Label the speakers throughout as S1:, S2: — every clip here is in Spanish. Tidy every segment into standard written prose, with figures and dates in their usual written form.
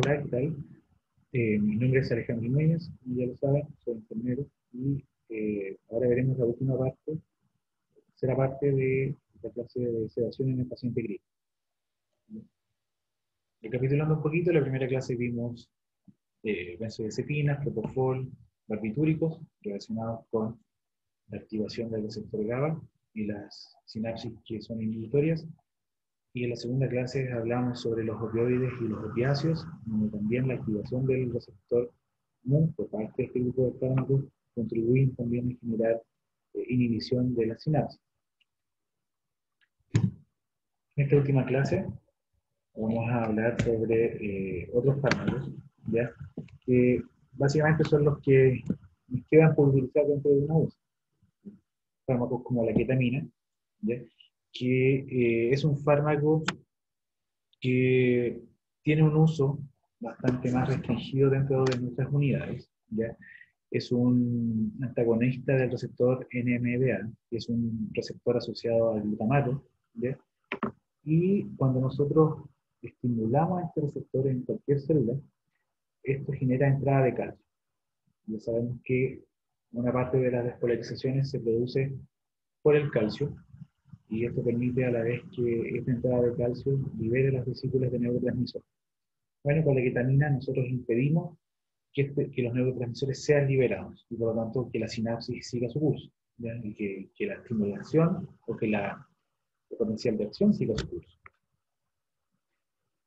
S1: Hola, ¿qué tal? Mi nombre es Alejandro Núñez, como ya lo saben, soy enfermero y ahora veremos la última parte, será parte de la clase de sedación en el paciente crítico. Recapitulando un poquito, la primera clase vimos benzodiazepinas, propofol, barbitúricos relacionados con la activación del receptor GABA y las sinapsis que son inhibitorias. Y en la segunda clase hablamos sobre los opioides y los opiáceos, donde también la activación del receptor MU por parte de este grupo de fármacos contribuyen también a generar inhibición de la sinapsis. En esta última clase vamos a hablar sobre otros fármacos, ¿ya? Que básicamente son los que nos quedan por utilizar dentro de una UCI. Fármacos como la ketamina, ¿ya? Que es un fármaco que tiene un uso bastante más restringido dentro de nuestras unidades, ¿ya? Es un antagonista del receptor NMDA, que es un receptor asociado al glutamato, ¿ya? Y cuando nosotros estimulamos este receptor en cualquier célula, esto genera entrada de calcio. Ya sabemos que una parte de las despolarizaciones se produce por el calcio, y esto permite a la vez que esta entrada de calcio libere las vesículas de neurotransmisor. Bueno, con la ketamina nosotros impedimos que los neurotransmisores sean liberados y por lo tanto que la sinapsis siga su curso, ¿ya? Y que la estimulación o que el potencial de acción siga su curso.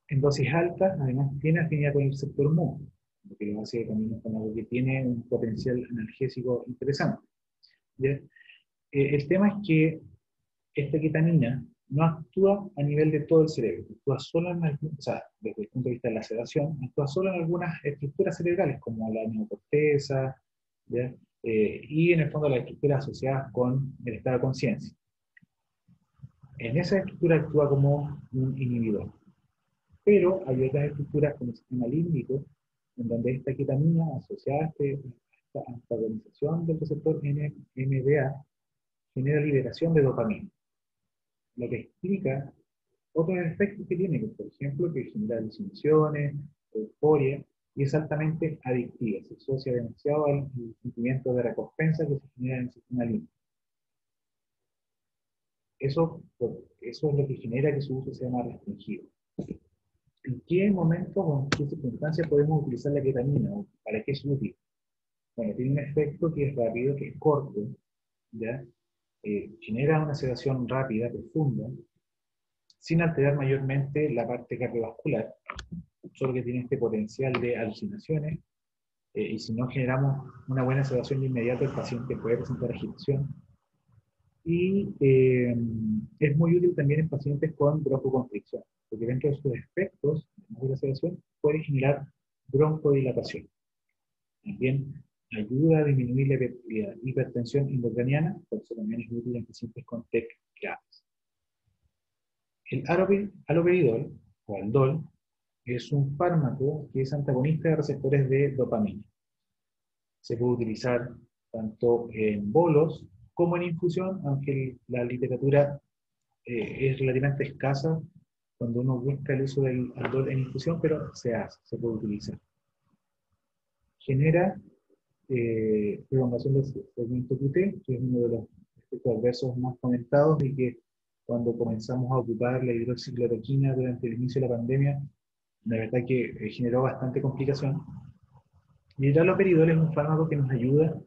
S1: En dosis altas, además, tiene afinidad con el receptor MU, lo que lo hace también con algo que tiene un potencial analgésico interesante, ¿ya? El tema es que esta ketamina no actúa a nivel de todo el cerebro, actúa solo en algunas, o sea, desde el punto de vista de la sedación, actúa solo en algunas estructuras cerebrales, como la neocorteza, y en el fondo las estructuras asociadas con el estado de conciencia. En esa estructura actúa como un inhibidor. Pero hay otras estructuras como el sistema límbico, en donde esta ketamina asociada a esta antagonización del receptor NMDA genera liberación de dopamina, lo que explica otros efectos que tiene, por ejemplo, que genera alucinaciones, euforia, y es altamente adictiva, se asocia demasiado al sentimiento de recompensa que se genera en el sistema límbico. Eso es lo que genera que su uso sea más restringido. ¿En qué momento o en qué circunstancias podemos utilizar la ketamina? ¿Para qué es útil? Bueno, tiene un efecto que es rápido, que es corto, ¿ya? Genera una sedación rápida, profunda, sin alterar mayormente la parte cardiovascular, solo que tiene este potencial de alucinaciones, y si no generamos una buena sedación de inmediato, el paciente puede presentar agitación. Y es muy útil también en pacientes con broncoconstricción, porque dentro de sus efectos de la sedación puede generar broncodilatación. También ayuda a disminuir la hipertensión intracraniana, por eso también es útil en pacientes con TEC graves. El haloperidol, o aldol, es un fármaco que es antagonista de receptores de dopamina. Se puede utilizar tanto en bolos como en infusión, aunque la literatura es relativamente escasa cuando uno busca el uso del aldol en infusión, pero se hace, se puede utilizar. Genera prolongación del segmento QT, que es uno de los efectos adversos más comentados y que cuando comenzamos a ocupar la hidroxicloroquina durante el inicio de la pandemia, la verdad que generó bastante complicación. Y el haloperidol es un fármaco que nos ayuda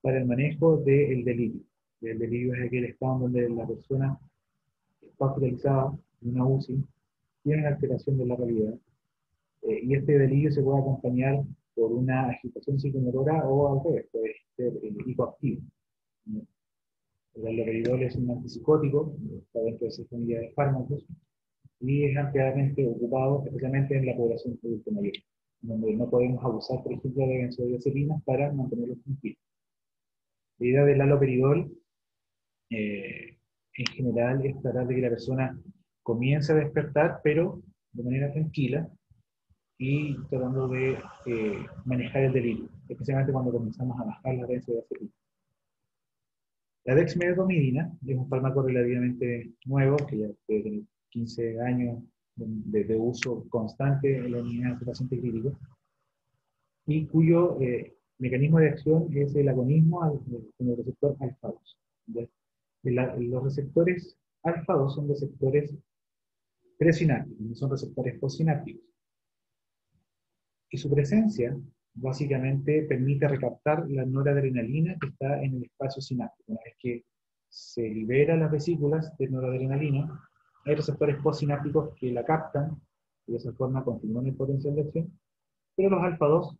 S1: para el manejo del delirio. El delirio es aquel estado donde la persona está hospitalizada en una UCI, tiene una alteración de la realidad, y este delirio se puede acompañar por una agitación psicomotora o al revés, puede ser hipoactivo. El haloperidol es un antipsicótico, está dentro de esa familia de fármacos, y es ampliamente ocupado, especialmente en la población adulta mayor, donde no podemos abusar, por ejemplo, de benzodiazepinas para mantenerlos tranquilos. La idea del haloperidol, en general, es tratar de que la persona comience a despertar, pero de manera tranquila, y tratando de manejar el delirio, especialmente cuando comenzamos a bajar la benzodiazepina. La dexmedetomidina es un fármaco relativamente nuevo, que ya debe tener 15 años de uso constante en la unidad de paciente crítico, y cuyo mecanismo de acción es el agonismo con el receptor alfa-2. Los receptores alfa-2 son receptores presinápticos, no son receptores postsinápticos. Y su presencia básicamente permite recaptar la noradrenalina que está en el espacio sináptico. Una vez que se libera las vesículas de noradrenalina, hay receptores postsinápticos que la captan y de esa forma continúan el potencial de acción, pero los alfa-2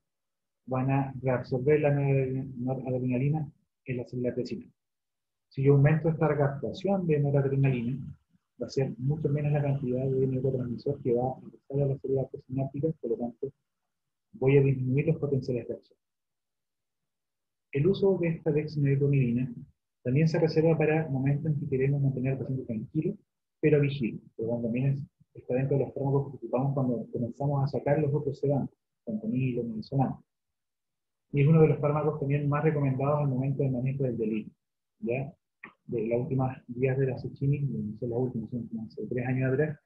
S1: van a reabsorber la noradrenalina en la célula presináptica. Si yo aumento esta recaptación de noradrenalina, va a ser mucho menos la cantidad de neurotransmisor que va a ingresar a la célula presináptica, por lo tanto, voy a disminuir los potenciales de acción. El uso de esta dexmedetomidina también se reserva para momentos en que queremos mantener al paciente tranquilo, pero vigile, porque también está dentro de los fármacos que ocupamos cuando comenzamos a sacar los otros sedantes, fentanilo, midazolam. Y es uno de los fármacos también más recomendados al momento del manejo del delirio. ¿Ya? De las últimas guías de la Suchini, no son las últimas, son hace 3 años atrás,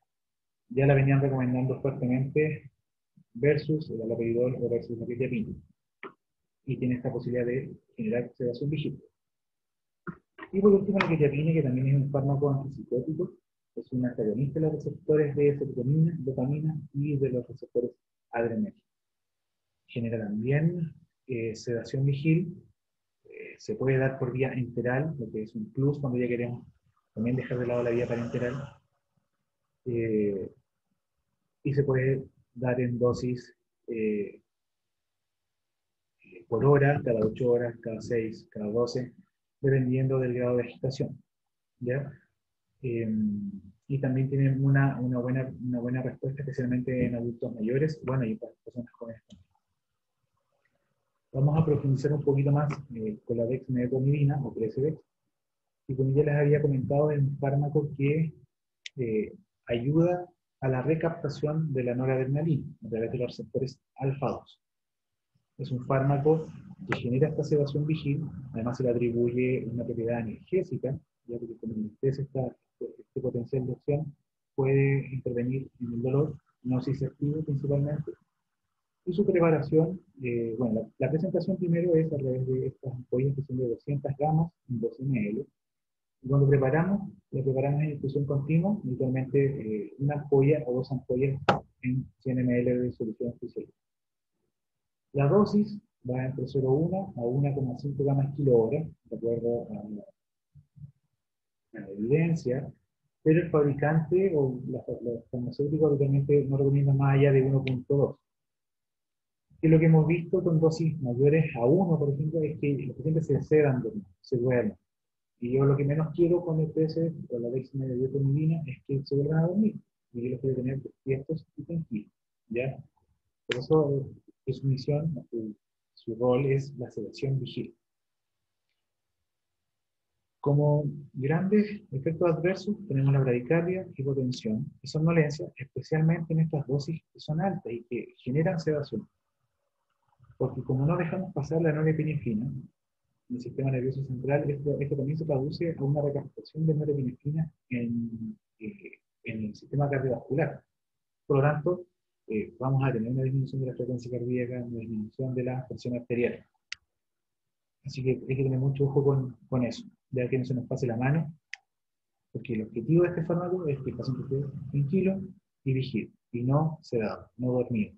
S1: ya la venían recomendando fuertemente versus el haloperidol o versus la quetiapina. Y tiene esta posibilidad de generar sedación vigil. Y por último, la quetiapina, que también es un fármaco antipsicótico, es un antagonista de los receptores de serotonina, dopamina y de los receptores adrenérgicos. Genera también sedación vigil, se puede dar por vía enteral, lo que es un plus cuando ya queremos también dejar de lado la vía parenteral, y se puede dar en dosis por hora, cada 8 horas, cada 6, cada 12, dependiendo del grado de agitación. ¿Ya? Y también tienen una buena respuesta, especialmente en adultos mayores, bueno, y para personas jóvenes también. Vamos a profundizar un poquito más con la dexmedetomidina, o PSDEX, y como ya les había comentado, es un fármaco que ayuda a la recaptación de la noradrenalina a través de los receptores alfa-2. Es un fármaco que genera esta sedación vigil, además se le atribuye una propiedad analgésica, ya que como anestesia este potencial de acción puede intervenir en el dolor nociceptivo principalmente. Y su preparación, bueno, la presentación primero es a través de estas ampollas que son de 200 gramos en 12 ml. Y cuando preparamos, la preparamos en infusión continua, habitualmente una ampolla o 2 ampollas en 100 ml de solución fisiológica. La dosis va entre 0,1 a 1,5 gramos kilo-hora, de acuerdo a la evidencia, pero el fabricante o los farmacéuticos habitualmente no recomiendan más allá de 1,2. Que lo que hemos visto con dosis mayores a 1, por ejemplo, es que los pacientes se sedan, se duermen. Y yo lo que menos quiero con el PS, con la dexmedetomidina, es que se vuelvan a dormir. Y yo los quiero tener despiertos y tranquilos. ¿Ya? Por eso es su misión, su rol es la sedación vigil. Como grandes efectos adversos tenemos la bradicardia, hipotensión y somnolencia, especialmente en estas dosis que son altas y que generan sedación. Porque como no dejamos pasar la norepinefrina en el sistema nervioso central, esto también se traduce a una recaptación de norepinefrina en el sistema cardiovascular. Por lo tanto, vamos a tener una disminución de la frecuencia cardíaca, una disminución de la presión arterial. Así que hay que tener mucho ojo con eso, ya que no se nos pase la mano, porque el objetivo de este fármaco es que el paciente esté tranquilo y vigile, y no sedado, no dormido.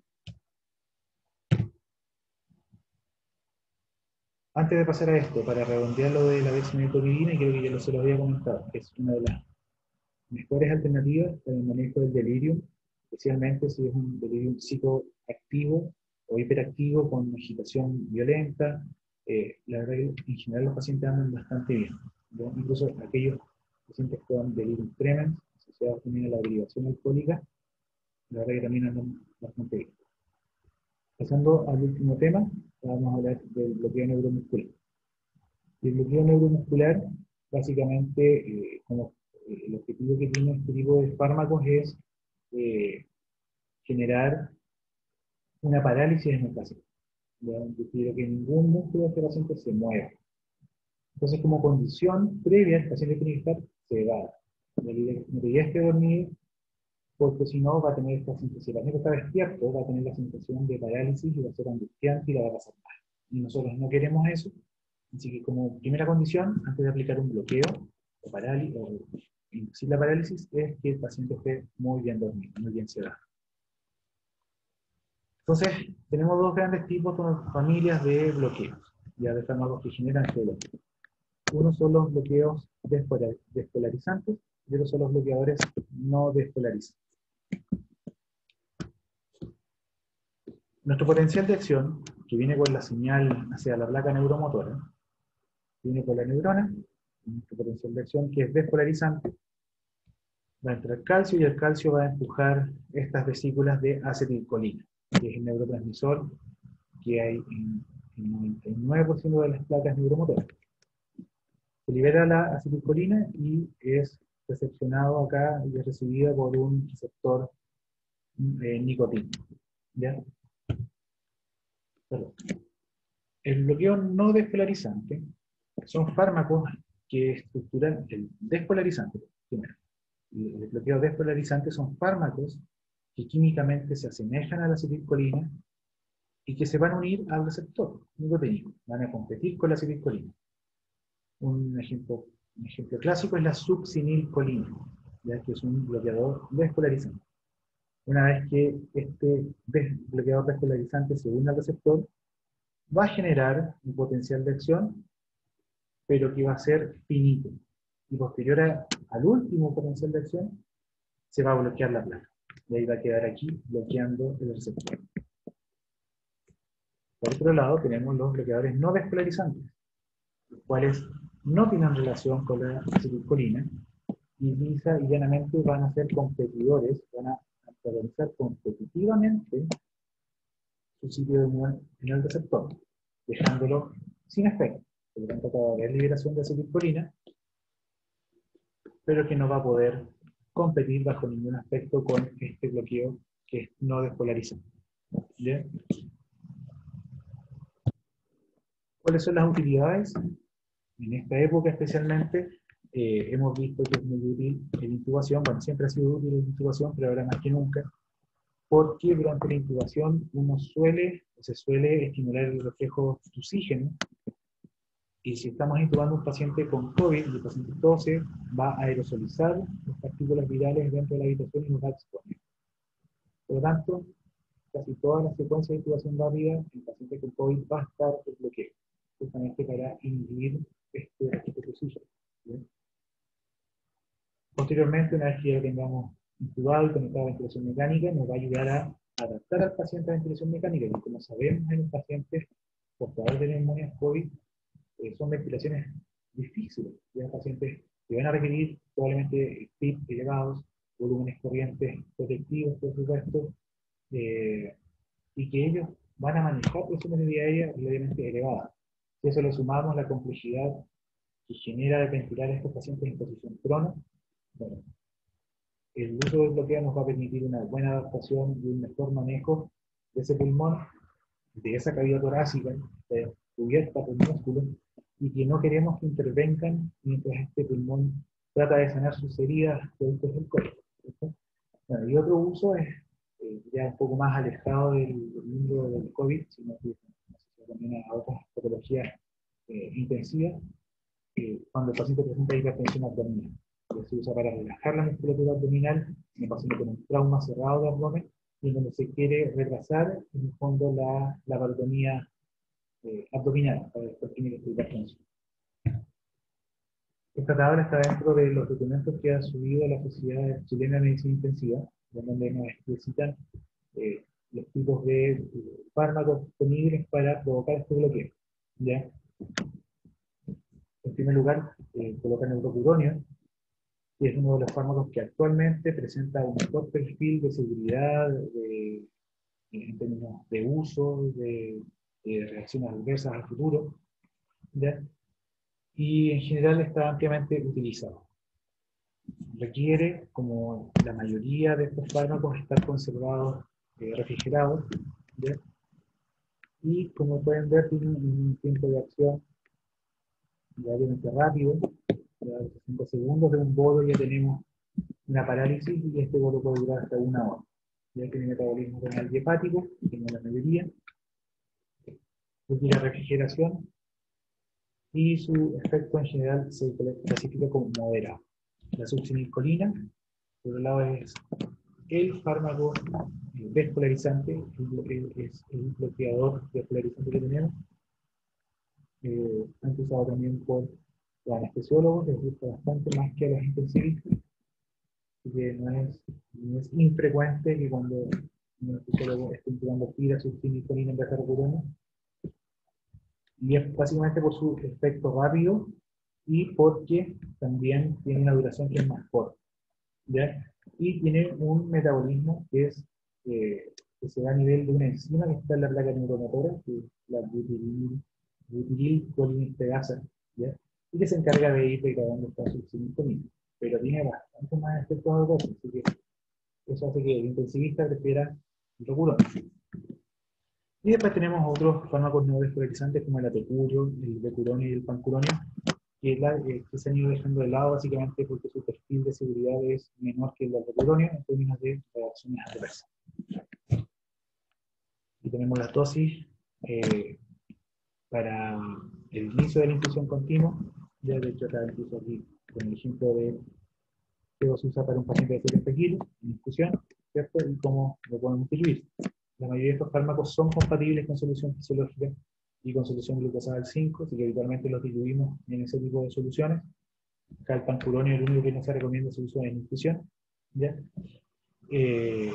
S1: Antes de pasar a esto, para redondear lo de la dexmedetomidina, y creo que ya se lo había comentado, es una de las mejores alternativas para el manejo del delirium, especialmente si es un delirium psicoactivo o hiperactivo con agitación violenta. La verdad que en general los pacientes andan bastante bien, ¿no? Incluso aquellos pacientes con delirium tremens, asociados también a la derivación alcohólica, la verdad que también andan bastante bien. Pasando al último tema, vamos a hablar del bloqueo neuromuscular. Y el bloqueo neuromuscular, básicamente, el objetivo que tiene este tipo de fármacos es generar una parálisis en el paciente. Yo quiero que ningún músculo de este paciente se mueva. Entonces, como condición previa, el paciente tiene que estar sedado. No te esté dormido, porque si no va a tener esta sensación, si el paciente está despierto, va a tener la sensación de parálisis y va a ser angustiante y la va a pasar mal. Y nosotros no queremos eso, así que como primera condición, antes de aplicar un bloqueo o parálisis, o inducir la parálisis, es que el paciente esté muy bien dormido, muy bien sedado. Entonces, tenemos dos grandes tipos, dos familias de bloqueos, ya de fármacos que generan este bloqueo. Uno son los bloqueos despolarizantes y otros son los bloqueadores no despolarizantes. Nuestro potencial de acción, que viene con la señal hacia la placa neuromotora, viene con la neurona, nuestro potencial de acción que es despolarizante, va a entrar calcio y el calcio va a empujar estas vesículas de acetilcolina, que es el neurotransmisor que hay en el 99% de las placas neuromotoras. Se libera la acetilcolina y es recepcionado acá y es recibida por un receptor nicotínico. ¿Ya? Perdón. El bloqueo no despolarizante son fármacos que estructuran el despolarizante, primero. Y el bloqueo despolarizante son fármacos que químicamente se asemejan a la acetilcolina y que se van a unir al receptor nicotínico, van a competir con la acetilcolina. Un ejemplo clásico es la succinilcolina, ya que es un bloqueador despolarizante. Una vez que este bloqueador despolarizante se une al receptor, va a generar un potencial de acción, pero que va a ser finito. Y posterior al último potencial de acción, se va a bloquear la placa. Y ahí va a quedar aquí bloqueando el receptor. Por otro lado, tenemos los bloqueadores no despolarizantes, los cuales no tienen relación con la acetilcolina y lisa y llanamente van a ser competidores, van a antagonizar competitivamente su sitio de unión en el receptor, dejándolo sin efecto. Por lo tanto, va a haber liberación de acetilcolina, pero que no va a poder competir bajo ningún aspecto con este bloqueo que es no despolarizante. ¿Bien? ¿Cuáles son las utilidades? En esta época especialmente hemos visto que es muy útil la intubación, bueno, siempre ha sido útil la intubación, pero ahora más que nunca, porque durante la intubación se suele estimular el reflejo oxígeno, y si estamos intubando a un paciente con COVID y el paciente tose, va a aerosolizar las partículas virales dentro de la habitación y nos va a exponer. Por lo tanto, casi todas las secuencias de intubación rápida, el paciente con COVID va a estar en bloqueo, justamente para inhibir este reflejo de oxígeno. ¿Bien? Posteriormente, una vez que ya tengamos intubado y conectado a ventilación mecánica, nos va a ayudar a adaptar al paciente a ventilación mecánica, y como sabemos en los pacientes portadores de neumonía COVID, son ventilaciones difíciles. Ya pacientes que van a requerir probablemente PIB elevados, volúmenes corrientes protectivos, por supuesto, y que ellos van a manejar presiones de vía aérea relativamente elevadas. Si eso le sumamos la complejidad que genera de ventilar a estos pacientes en posición prona, bueno, el uso del bloqueo nos va a permitir una buena adaptación y un mejor manejo de ese pulmón, de esa cavidad torácica cubierta por músculos, y que no queremos que intervengan mientras este pulmón trata de sanar sus heridas productos del COVID. Bueno, y otro uso es ya un poco más alejado del mundo del COVID, sino que se asocia también a otras patologías intensivas, cuando el paciente presenta hipertensión abdominal. Se usa para relajar la musculatura abdominal en el paciente con un trauma cerrado de abdomen, y en donde se quiere retrasar, en el fondo, la varotomía abdominal para definir esta hipertensión. Esta tabla está dentro de los documentos que ha subido la Sociedad Chilena de Medicina Intensiva, donde nos explicitan los tipos de fármacos disponibles para provocar este bloqueo. ¿Ya? En primer lugar, colocan el neurocuronio, que es uno de los fármacos que actualmente presenta un mejor perfil de seguridad, en términos de uso, de reacciones adversas al futuro, ¿ya? Y en general está ampliamente utilizado. Requiere, como la mayoría de estos fármacos, estar conservados refrigerados, ¿ya? Y como pueden ver, tiene un tiempo de acción relativamente rápido, ya 5 segundos de un bodo ya tenemos una parálisis y este vuelo puede durar hasta 1 hora. Ya tiene metabolismo renal y hepático, como la mayoría, requiere refrigeración y su efecto en general se clasifica como moderado. La succinilcolina, por un lado, es el fármaco despolarizante, es el bloqueador despolarizante que tenemos. Han usado también por los anestesiólogos, les gusta bastante más que a los intensivistas, porque no es infrecuente que cuando un anestesiólogo esté empleando succinilcolina en vez de carburona, y es básicamente por su efecto rápido y porque también tiene una duración que es más corta, ¿ya? Y tiene un metabolismo que se da a nivel de una enzima que está en la placa neuromotora, que es la butililcolinestasa, ¿ya? Y que se encarga de ir degradando esta succinilcolina, pero tiene bastante más efectos adversos, así que eso hace que el intensivista prefiera el Rocuron. Y después tenemos otros fármacos no despolarizantes como el atecurio, el becuronio y el pancuronio, que se han ido dejando de lado básicamente porque su perfil de seguridad es menor que el del becuronio en términos de reacciones adversas. Y tenemos las dosis para el inicio de la infusión continua. Ya de hecho acá incluso aquí con el ejemplo de qué se usa para un paciente de 70 kilos en infusión, ¿cierto? Y cómo lo podemos diluir. La mayoría de estos fármacos son compatibles con solución fisiológica y con solución glucosada al 5, así que habitualmente los diluimos en ese tipo de soluciones. Acá el pancuronio es el único que no se recomienda solución en infusión, ¿ya? El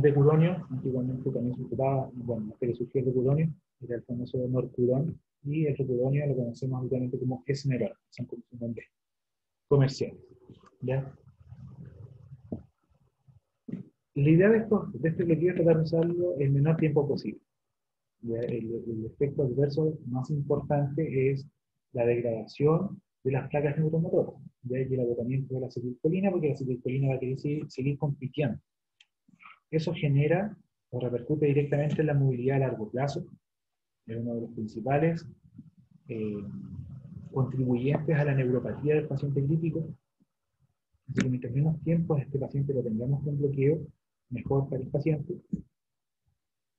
S1: becuronio, antiguamente también se ocupaba, bueno, hasta que surgió el becuronio, era el famoso norcurón, y el becuronio lo conocemos habitualmente como esnerol, son como sus nombres comerciales, ¿ya? La idea de este bloqueo es tratar de usarlo el menor tiempo posible. El efecto adverso más importante es la degradación de las placas neuromotoras, ya que el agotamiento de la acetilcolina, porque la acetilcolina va a querer seguir compitiendo. Eso genera o repercute directamente en la movilidad a largo plazo, es uno de los principales eh, contribuyentes a la neuropatía del paciente crítico. Así que mientras menos tiempo a este paciente lo tengamos con bloqueo, mejor para el paciente.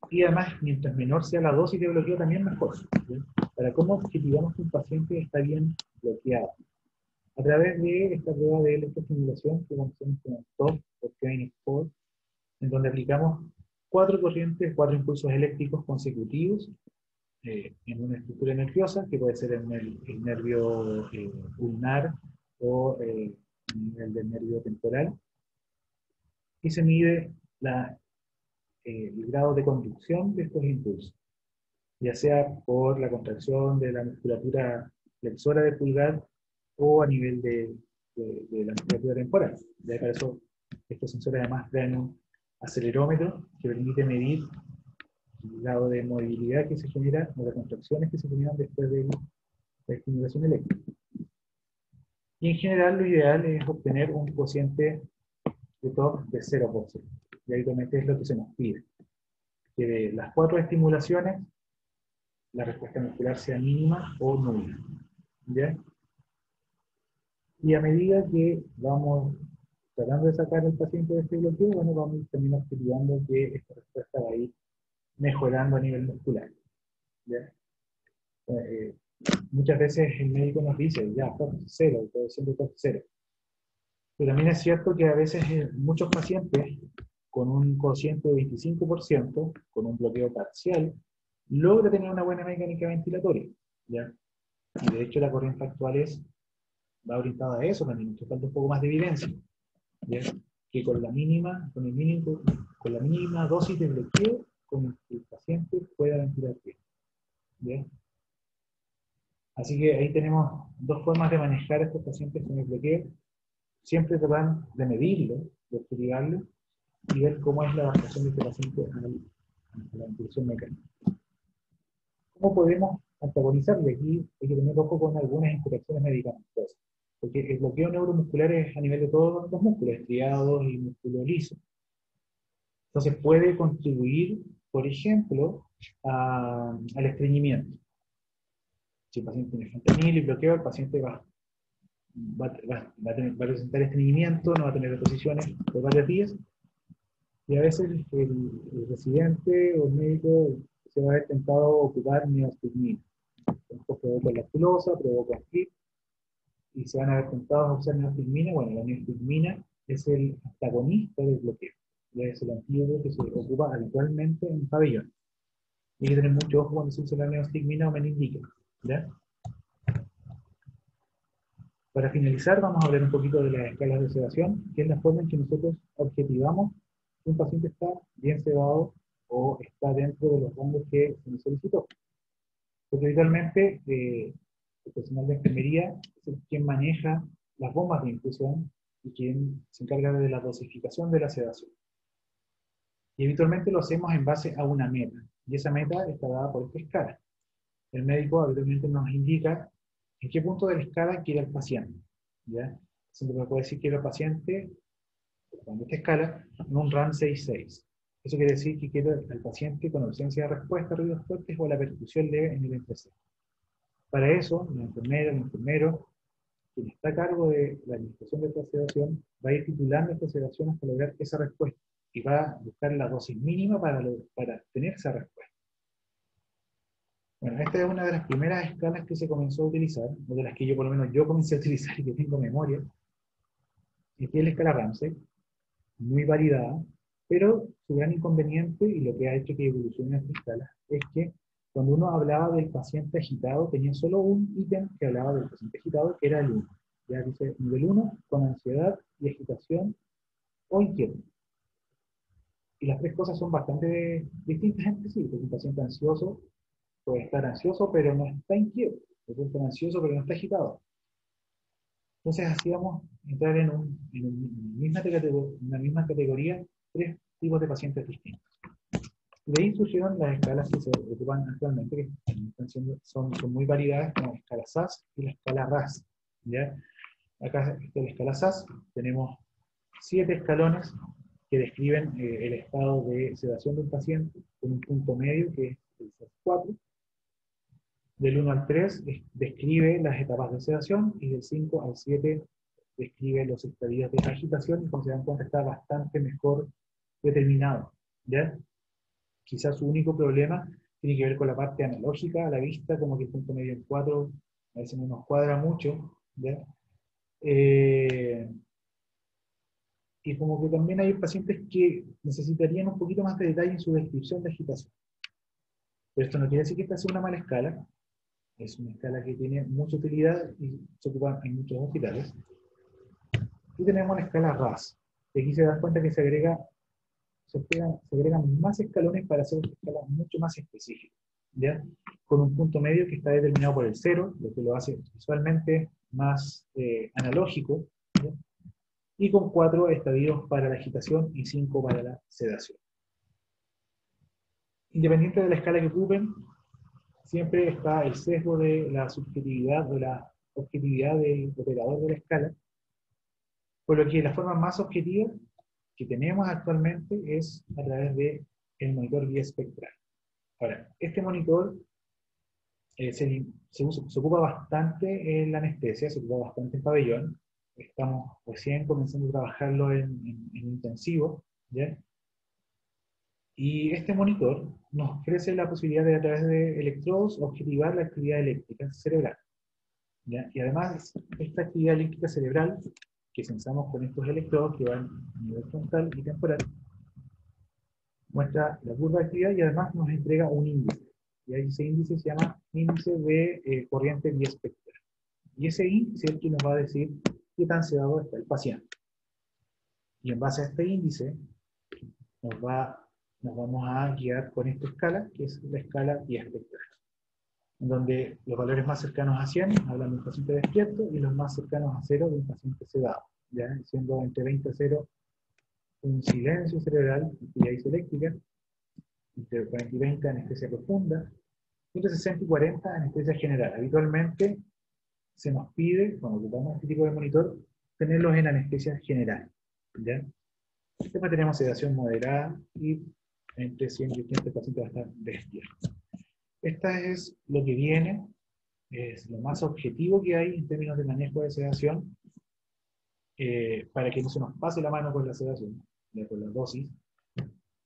S1: Y además, mientras menor sea la dosis de bloqueo, también mejor. ¿Sí? Para cómo objetivamos que un paciente está bien bloqueado. A través de esta prueba de electroestimulación que conocemos como TOP o Training Sport, en donde aplicamos 4 corrientes, 4 impulsos eléctricos consecutivos en una estructura nerviosa, que puede ser en el nervio ulnar o en el del nervio temporal, y se mide el grado de conducción de estos impulsos, ya sea por la contracción de la musculatura flexora del pulgar o a nivel de la musculatura temporal. Ya para eso, estos sensores además traen un acelerómetro que permite medir el grado de movilidad que se genera o las contracciones que se generan después de la estimulación eléctrica. Y en general lo ideal es obtener un cociente de TOC de 0%. Y habitualmente es lo que se nos pide. Que de las 4 estimulaciones, la respuesta muscular sea mínima o nula. ¿Ya? Y a medida que vamos tratando de sacar al paciente de este bloqueo, bueno, vamos también observando que esta respuesta va a ir mejorando a nivel muscular. ¿Ya? Eh, Muchas veces el médico nos dice, ya, TOC 0, todo siendo TOC 0. Pero también es cierto que a veces muchos pacientes con un cociente de 25%, con un bloqueo parcial, logra tener una buena mecánica ventilatoria. ¿Ya? Y de hecho la corriente actual va orientada a eso también, que falta un poco más de evidencia. ¿Ya? Que con la mínima dosis de bloqueo, con el paciente pueda ventilar bien. ¿Ya? Así que ahí tenemos 2 formas de manejar a estos pacientes con el bloqueo. Siempre tratan de medirlo, de estudiarlo, y ver cómo es la adaptación de este paciente a la ventilación mecánica. ¿Cómo podemos antagonizarle? Aquí hay que tener ojo con algunas interacciones medicamentosas, porque el bloqueo neuromuscular es a nivel de todos los músculos, estriados y músculo liso. Entonces puede contribuir, por ejemplo, al estreñimiento. Si el paciente tiene fentanil y bloqueo, el paciente va va a presentar estreñimiento, no va a tener reposiciones por varios días, y a veces el residente o el médico se va a ver tentado a ocupar neostigmina. Esto provoca lactulosa, provoca FLIP, y se van a ver tentados a usar neostigmina. Bueno, la neostigmina es el antagonista del bloqueo, ya es el antídoto que se ocupa habitualmente en pabellón. Hay que tener mucho ojo cuando se usa la neostigmina o menindica, ¿ya? Para finalizar, vamos a hablar un poquito de las escalas de sedación, que es la forma en que nosotros objetivamos si un paciente está bien sedado o está dentro de los rangos que se nos solicitó. Porque habitualmente el personal de enfermería es quien maneja las bombas de infusión y quien se encarga de la dosificación de la sedación. Y habitualmente lo hacemos en base a una meta, y esa meta está dada por esta escala. El médico habitualmente nos indica en qué punto de la escala quiere el paciente, ¿ya? Siempre me puede decir que el paciente, cuando esta escala, en un RAM 6-6. Eso quiere decir que quiere al paciente con ausencia de respuesta a ruidos fuertes o la percusión leve en el entrecejo. Para eso, la enfermera, el enfermero, quien está a cargo de la administración de esta sedación, va a ir titulando esta sedación hasta lograr esa respuesta y va a buscar la dosis mínima para tener esa respuesta. Bueno, esta es una de las primeras escalas que se comenzó a utilizar, o de las que yo por lo menos yo comencé a utilizar y que tengo memoria. Esta es la escala Ramsay, muy validada, pero su gran inconveniente, y lo que ha hecho que evolucione esta escala, es que cuando uno hablaba del paciente agitado, tenía solo un ítem que hablaba del paciente agitado, que era el 1. Ya dice nivel 1, con ansiedad y agitación o inquietud. Y las tres cosas son bastante distintas entre sí, porque un paciente ansioso puede estar ansioso, pero no está inquieto. Puede estar ansioso, pero no está agitado. Entonces hacíamos entrar en una misma categoría tres tipos de pacientes distintos. Y de ahí surgieron las escalas que se ocupan actualmente, que están son muy variadas, como la escala SAS y la escala RAS. ¿Ya? Acá en la escala SAS tenemos 7 escalones que describen el estado de sedación de un paciente, con un punto medio que es el SAS 4. Del 1 al 3 describe las etapas de sedación, y del 5 al 7 describe los estadios de agitación, y como se dan cuenta está bastante mejor determinado. ¿Ya? Quizás su único problema tiene que ver con la parte analógica a la vista, como que el punto medio en 4 a veces no nos cuadra mucho, ¿ya? Y como que también hay pacientes que necesitarían un poquito más de detalle en su descripción de agitación. Pero esto no quiere decir que esta sea una mala escala, es una escala que tiene mucha utilidad y se ocupa en muchos hospitales. Y tenemos la escala RAS, y aquí se dan cuenta que se agregan más escalones para hacer esta escala mucho más específica, ¿ya? Con un punto medio que está determinado por el 0, lo que lo hace visualmente más analógico, ¿ya? Y con 4 estadios para la agitación y 5 para la sedación. Independiente de la escala que ocupen, siempre está el sesgo de la subjetividad o la objetividad del operador de la escala, por lo que la forma más objetiva que tenemos actualmente es a través del monitor biespectral. Ahora, este monitor se ocupa bastante en la anestesia, se ocupa bastante en pabellón. Estamos recién comenzando a trabajarlo en intensivo, ¿ya? Y este monitor nos ofrece la posibilidad de, a través de electrodos, objetivar la actividad eléctrica cerebral, ¿ya? Y además, esta actividad eléctrica cerebral, que sensamos con estos electrodos que van a nivel frontal y temporal, muestra la curva de actividad y además nos entrega un índice. Y ese índice se llama índice de corriente biespectral. Y ese índice es el que nos va a decir qué tan sedado está el paciente. Y en base a este índice, nos vamos a guiar con esta escala, que es la escala biespectral, en donde los valores más cercanos a 100 hablan de un paciente despierto y los más cercanos a 0 de un paciente sedado, ¿ya? Siendo entre 20 a 0 un silencio cerebral, actividad isoeléctrica, entre 40 y 20 anestesia profunda, y entre 60 y 40 anestesia general. Habitualmente se nos pide, cuando ocupamos este tipo de monitor, tenerlos en anestesia general, ¿ya? Después tenemos sedación moderada y entre 100 y 80 pacientes va a estar despierto. Esta es lo que viene es lo más objetivo que hay en términos de manejo de sedación, para que no se nos pase la mano con la sedación, con la dosis,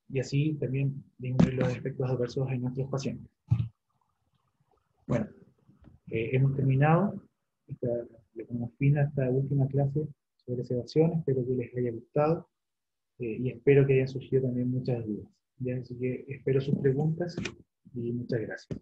S1: y así también disminuir los efectos adversos en nuestros pacientes. Bueno, hemos terminado, le ponemos fin a esta última clase sobre sedación, espero que les haya gustado, y espero que hayan surgido también muchas dudas. Ya, así que espero sus preguntas y muchas gracias.